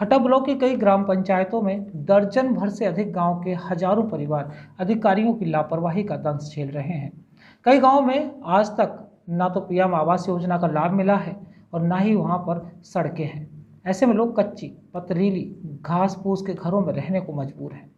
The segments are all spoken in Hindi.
हटा ब्लॉक की कई ग्राम पंचायतों में दर्जन भर से अधिक गांव के हजारों परिवार अधिकारियों की लापरवाही का दंश झेल रहे हैं। कई गांवों में आज तक ना तो पीएम आवास योजना का लाभ मिला है और ना ही वहां पर सड़कें हैं। ऐसे में लोग कच्ची पथरीली घास फूस के घरों में रहने को मजबूर हैं।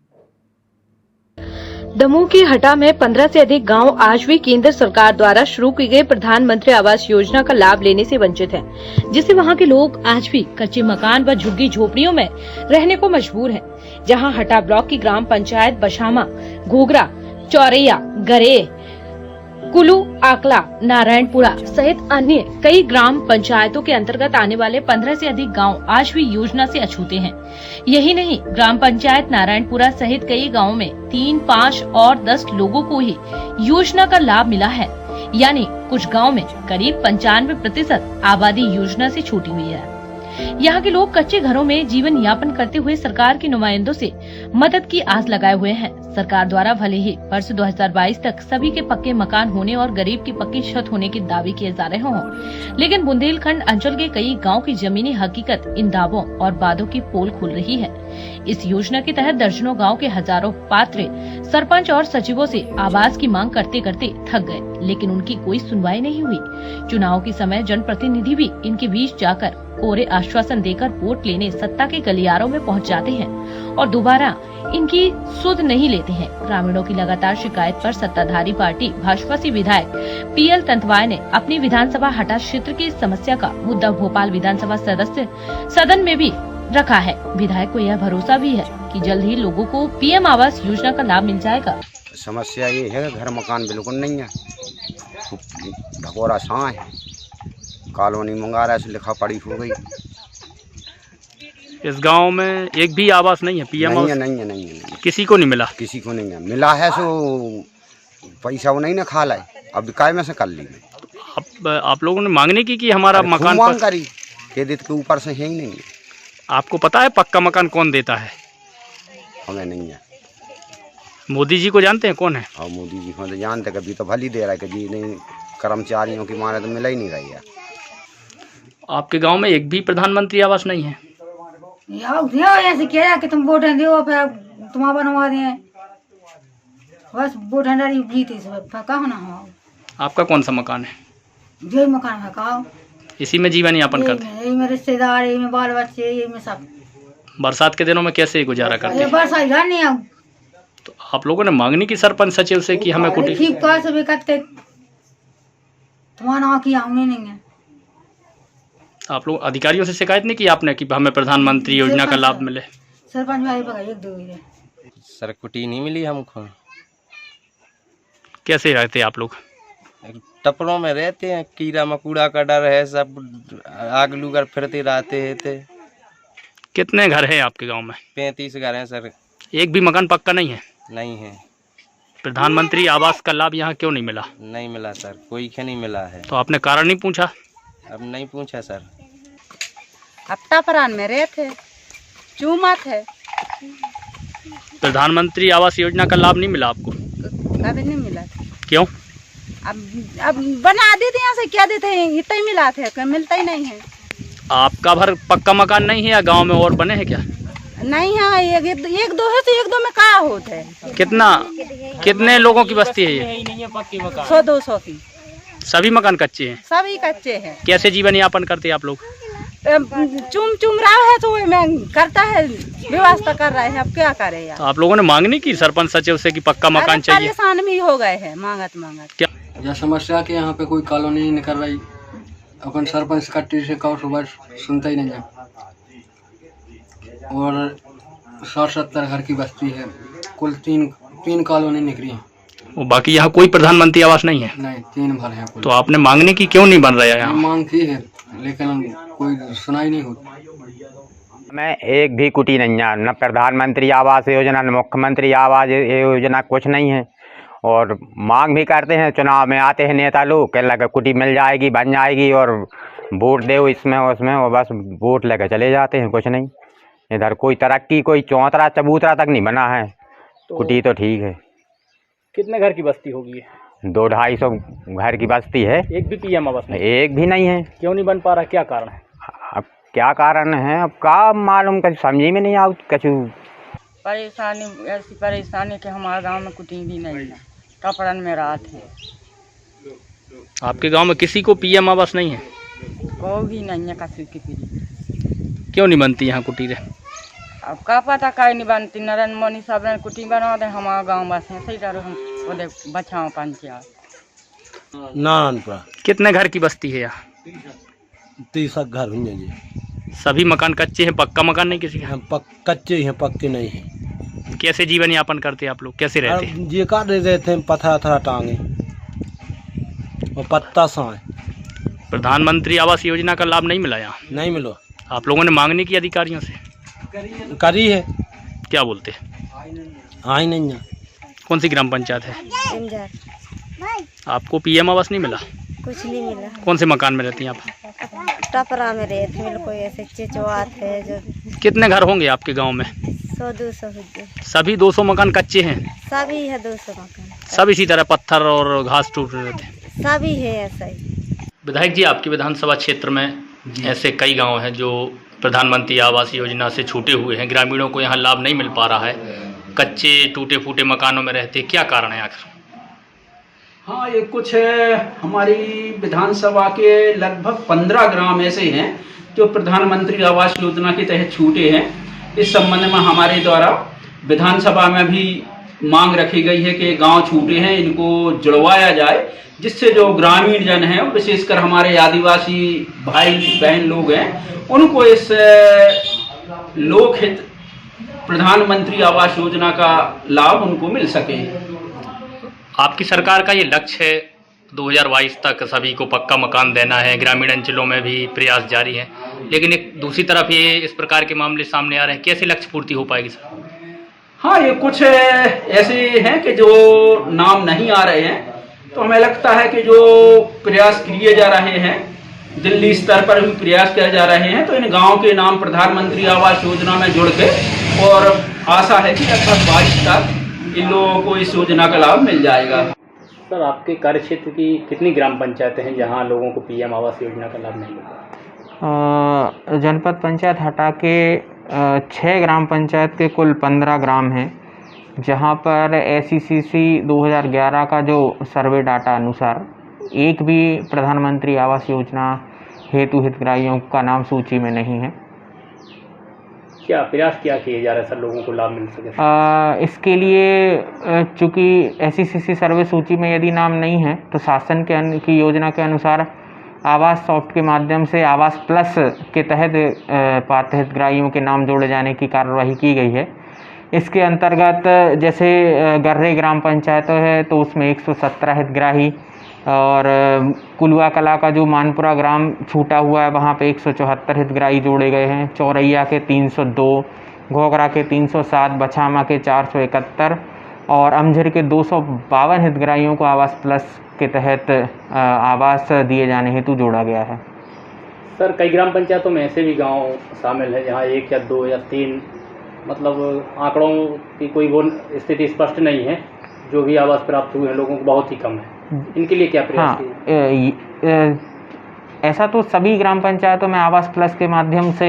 दमोह की हटा में 15 से अधिक गांव आज भी केंद्र सरकार द्वारा शुरू की गई प्रधानमंत्री आवास योजना का लाभ लेने से वंचित हैं, जिससे वहां के लोग आज भी कच्चे मकान व झुग्गी झोपड़ियों में रहने को मजबूर हैं। जहां हटा ब्लॉक की ग्राम पंचायत बशामा, घोगरा, चौरैया, गरे, कुलू, आकला, नारायणपुरा सहित अन्य कई ग्राम पंचायतों के अंतर्गत आने वाले 15 से अधिक गांव आज भी योजना से अछूते हैं। यही नहीं, ग्राम पंचायत नारायणपुरा सहित कई गांवों में 3, 5 और 10 लोगों को ही योजना का लाभ मिला है। यानी कुछ गांव में करीब 95% आबादी योजना से छूटी हुई है। यहाँ के लोग कच्चे घरों में जीवन यापन करते हुए सरकार के नुमाइंदों से मदद की आस लगाए हुए हैं। सरकार द्वारा भले ही वर्ष 2022 तक सभी के पक्के मकान होने और गरीब की पक्की छत होने के दावे किए जा रहे हों, लेकिन बुंदेलखंड अंचल के कई गांव की जमीनी हकीकत इन दावों और वादों की पोल खोल रही है। इस योजना के तहत दर्जनों गांव के हजारों पात्र सरपंच और सचिवों से आवास की मांग करते करते थक गए, लेकिन उनकी कोई सुनवाई नहीं हुई। चुनाव के समय जनप्रतिनिधि भी इनके बीच जाकर कोरे आश्वासन देकर वोट लेने सत्ता के गलियारों में पहुंच जाते हैं और दोबारा इनकी सुध नहीं लेते हैं। ग्रामीणों की लगातार शिकायत पर सत्ताधारी पार्टी भाजपा से विधायक पीएल तंतवाय ने अपनी विधानसभा हटा क्षेत्र की समस्या का मुद्दा भोपाल विधानसभा सदस्य सदन में भी रखा है। विधायक को यह भरोसा भी है कि जल्द ही लोगों को पीएम आवास योजना का लाभ मिल जाएगा। समस्या ये है, घर मकान बिल्कुल नहीं है, ढकोरा छां है, कॉलोनी मंगारा से लिखा पड़ी हो गई। इस गांव में एक भी आवास नहीं है, पीएम आवास नहीं है। किसी को नहीं मिला। किसी को नहीं है, मिला है सो पैसा वो नहीं ना खा लाए, अब काय में से कर ली। आप लोगों ने मांगने की कि हमारा मकान मांग करी क्रेडिट के ऊपर से है ही नहीं। आपको पता है पक्का मकान कौन देता है? हमें नहीं है। मोदी जी को जानते हैं कौन है? और मोदी जी को तो जानते, कभी तो भली दे रहा है, कभी नहीं, कर्मचारियों की माने तो मिला ही नहीं रही है। आपके गांव में एक भी प्रधानमंत्री आवास नहीं है? ऐसे किया कि तुम वोट दो फिर तुम बनवा दें, बस वोट जीते कहो ना हो। आपका कौन सा मकान है? जो मकान है कहो, इसी में जीवन यापन करते हैं? यही में रिश्तेदार, यही में बाल बच्चे, यही में सब। बरसात के दिनों में कैसे गुजारा करते हैं? बरसात घर नहीं आओ तो आप लोगों ने मांगनी की सरपंच सचिव से कि हमें कुटी तुम्हारा की आउने नहीं है। आप लोग अधिकारियों से शिकायत नहीं की आपने कि हमें प्रधानमंत्री योजना का लाभ मिले? सरपंच भाई बगा एक दो सर कुटी नहीं मिली हमको। कैसे रहते आप लोग? टपरों में रहते हैं, कीड़ा मकोड़ा का डर है, सब आग लूगर फिरते रहते हैं। कितने घर हैं आपके गांव में? 35 घर हैं सर। एक भी मकान पक्का नहीं है? नहीं है। प्रधानमंत्री आवास का लाभ यहाँ क्यों नहीं मिला? नहीं मिला सर, कोई के नहीं मिला है। तो आपने कारण नहीं पूछा? अब नहीं पूछा सर। हफ्ता परान में रहे थे, चूमत है। प्रधानमंत्री आवास योजना का लाभ नहीं मिला आपको? कभी नहीं मिला। क्यों? अब बना देते यहाँ से क्या देते हैं, इतना ही मिला थे, मिलता ही नहीं है। आपका भर पक्का मकान नहीं है या गांव में और बने हैं क्या? नहीं है, एक दो है तो एक दो में क्या होता है। कितने लोगों की बस्ती है ये? 100-200 की। सभी मकान कच्चे हैं? सभी कच्चे हैं। कैसे जीवन यापन करते हैं आप लोग? चुम रहा है तो मैं करता है, व्यवस्था कर रहे हैं, अब क्या करे यार। तो आप लोगों ने मांगनी की सरपंच सचिव से कि पक्का मकान चाहिए? परेशान भी हो गए हैं मांगत क्या यह समस्या के यहाँ पे कोई कॉलोनी नहीं निकल रही। अपन सरपंच कट्टी से कहो सुबह सुनता ही नहीं है। और 60-70 घर की बस्ती है, कुल तीन कॉलोनी निकली है। वो बाकी यहाँ कोई प्रधानमंत्री आवास नहीं है? नहीं, 3 भर है। तो आपने मांगने की क्यों नहीं बन रहा है यहाँ? मांग की है लेकिन कोई सुनाई नहीं होती। मैं एक भी कुटी नहीं है, न प्रधानमंत्री आवास योजना, न मुख्यमंत्री आवास योजना, कुछ नहीं है। और मांग भी करते हैं, चुनाव में आते हैं नेता लोग, कह लगे कुटी मिल जाएगी, बन जाएगी और वोट दे इसमें उसमें, और बस वोट लेकर चले जाते हैं, कुछ नहीं। इधर कोई तरक्की, कोई चौतरा चबूतरा तक नहीं बना है। कुटी तो ठीक है। कितने घर की बस्ती होगी? 200-250 घर की बस्ती है। एक भी पीएम आवास नहीं? एक भी नहीं है। क्यों नहीं बन पा रहा, क्या कारण है? अब क्या कारण है अब का मालूम, कुछ समझ में नहीं आऊ कछु। परेशानी ऐसी परेशानी कि हमारे गांव में कुछ भी नहीं है, कपड़न में रात है। आपके गांव में किसी को पीएम आवास नहीं है? कोई भी नहीं है किसी की भी। क्यों नहीं बनती यहाँ कुटीरें? अब का पता कहीं नहीं बनती, नरेंद्र मोदी साहब ने कुटी बना दे हमारा गांव बस है सही तरह हम वो बचाओ पंचायत। नारायणपुरा कितने घर की बस्ती है यहाँ? 30 घर हुए जी। सभी मकान कच्चे हैं, पक्का मकान नहीं किसी का? हम कच्चे हैं, पक्के नहीं हैं। कैसे जीवन यापन करते हैं आप लोग, कैसे रहते हैं? ये काट रहे थे पत्थर अथरा टांगे और पत्ता साए। प्रधानमंत्री आवास योजना का लाभ नहीं मिला यहाँ? नहीं मिलो। आप लोगों ने मांग नहीं की अधिकारियों से? करी है। क्या बोलते? आई नहीं है। कौन सी ग्राम पंचायत है? आपको पीएम आवास नहीं मिला? कुछ नहीं मिला। कौन से मकान में रहती हैं आप? टपरा में रहते हैं, कोई ऐसे चिचवात है जो। कितने घर होंगे आपके गांव में? 100-200 सभी 200 मकान कच्चे हैं? सभी है 200 मकान। सब इसी तरह पत्थर और घास टूट रहे थे? सभी है ऐसा ही। विधायक जी, आपके विधानसभा क्षेत्र में ऐसे कई गांव हैं जो प्रधानमंत्री आवास योजना से छूटे हुए हैं, ग्रामीणों को यहाँ लाभ नहीं मिल पा रहा है, कच्चे टूटे फूटे मकानों में रहते, क्या कारण है आखिर? हाँ, ये कुछ हमारी विधानसभा के लगभग 15 ग्राम ऐसे हैं जो प्रधानमंत्री आवास योजना के तहत छूटे हैं। इस संबंध में हमारे द्वारा विधानसभा में भी मांग रखी गई है कि गांव छूटे हैं इनको जुड़वाया जाए, जिससे जो ग्रामीण जन हैं, विशेषकर हमारे आदिवासी भाई बहन लोग हैं, उनको इस लोकहित प्रधानमंत्री आवास योजना का लाभ उनको मिल सके। आपकी सरकार का ये लक्ष्य है 2022 तक सभी को पक्का मकान देना है, ग्रामीण अंचलों में भी प्रयास जारी है, लेकिन एक दूसरी तरफ ये इस प्रकार के मामले सामने आ रहे हैं, कैसे लक्ष्य पूर्ति हो पाएगी सर? हाँ, ये कुछ ऐसे हैं कि जो नाम नहीं आ रहे हैं, तो हमें लगता है कि जो प्रयास किए जा रहे हैं, दिल्ली स्तर पर भी प्रयास किए जा रहे हैं, तो इन गाँव के नाम प्रधानमंत्री आवास योजना में जुड़ के, और आशा है कि 2022 तक इन लोगों को इस योजना का लाभ मिल जाएगा। सर, आपके कार्य क्षेत्र की कितनी ग्राम पंचायतें हैं जहां लोगों को पीएम आवास योजना का लाभ नहीं मिला? जनपद पंचायत हटा के 6 ग्राम पंचायत के कुल 15 ग्राम हैं, जहां पर SCCC 2011 का जो सर्वे डाटा अनुसार एक भी प्रधानमंत्री आवास योजना हेतु हितग्राहियों का नाम सूची में नहीं है। क्या प्रयास किया किए जा रहे हैं सर लोगों को लाभ मिल सके? इसके लिए चूँकि SCCC सर्वे सूची में यदि नाम नहीं है, तो शासन की योजना के अनुसार आवास सॉफ्ट के माध्यम से आवास प्लस के तहत पात्र हितग्राहियों के नाम जोड़े जाने की कार्यवाही की गई है। इसके अंतर्गत जैसे गर्रे ग्राम पंचायत है तो उसमें 117 हितग्राही, और कुलवा कला का जो मानपुरा ग्राम छूटा हुआ है वहाँ पे 174 हितग्राही जोड़े गए हैं। चौरैया के 302, घोघरा के 307, बछामा के 471 और अमझर के 252 हितग्राहियों को आवास प्लस के तहत आवास दिए जाने हेतु जोड़ा गया है। सर, कई ग्राम पंचायतों में ऐसे भी गांव शामिल है जहां 1 या 2 या 3, मतलब आंकड़ों की कोई वो स्थिति स्पष्ट नहीं है, जो भी आवास प्राप्त हुए हैं लोगों को बहुत ही कम है, इनके लिए क्या प्रयास किए? ऐसा तो सभी ग्राम पंचायतों में आवास प्लस के माध्यम से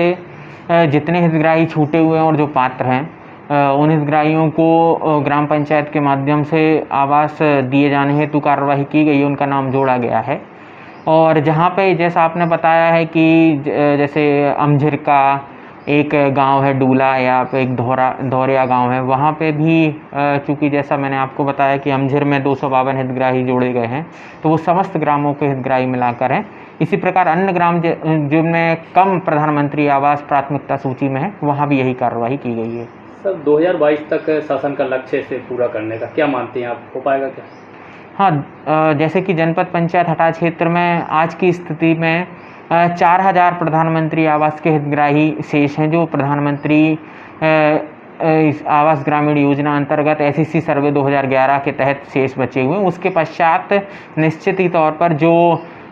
जितने हितग्राही छूटे हुए हैं और जो पात्र हैं उन हितग्राहियों को ग्राम पंचायत के माध्यम से आवास दिए जाने हेतु कार्यवाही की गई है, उनका नाम जोड़ा गया है। और जहाँ पे जैसा आपने बताया है कि जैसे अमझर का एक गांव है डूला या एक धौरिया गांव है, वहाँ पे भी चूँकि जैसा मैंने आपको बताया कि अमझर में 252 हितग्राही जोड़े गए हैं, तो वो समस्त ग्रामों के हितग्राही मिलाकर हैं। इसी प्रकार अन्य ग्राम जिनमें कम प्रधानमंत्री आवास प्राथमिकता सूची में है, वहाँ भी यही कार्रवाई की गई है। सर, 2022 तक शासन का लक्ष्य से पूरा करने का क्या मानते हैं आप, हो पाएगा क्या? हाँ, जैसे कि जनपद पंचायत हटा क्षेत्र में आज की स्थिति में 4000 प्रधानमंत्री आवास के हितग्राही शेष हैं, जो प्रधानमंत्री आवास ग्रामीण योजना अंतर्गत SCC सर्वे 2011 के तहत शेष बचे हुए हैं। उसके पश्चात निश्चित ही तौर पर जो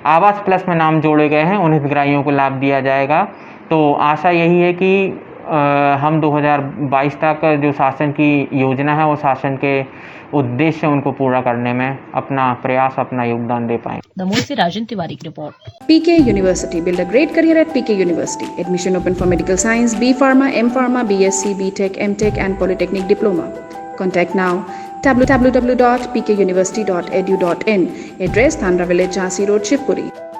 आवास प्लस में नाम जोड़े गए हैं उन हितग्राहियों को लाभ दिया जाएगा। तो आशा यही है कि हम 2022 तक जो शासन की योजना है वो शासन के उद्देश्य उनको पूरा करने में अपना प्रयास अपना योगदान दे पाएं। दमोह से राजन तिवारी की report. PK University. Build a great career at PK University. Admission open for medical science, B Pharma, M Pharma, BSc, BTech, MTech and Polytechnic Diploma. Contact now www.pkuniversity.edu.in. Address Thandra Village, Jhansi Road, Shivpuri.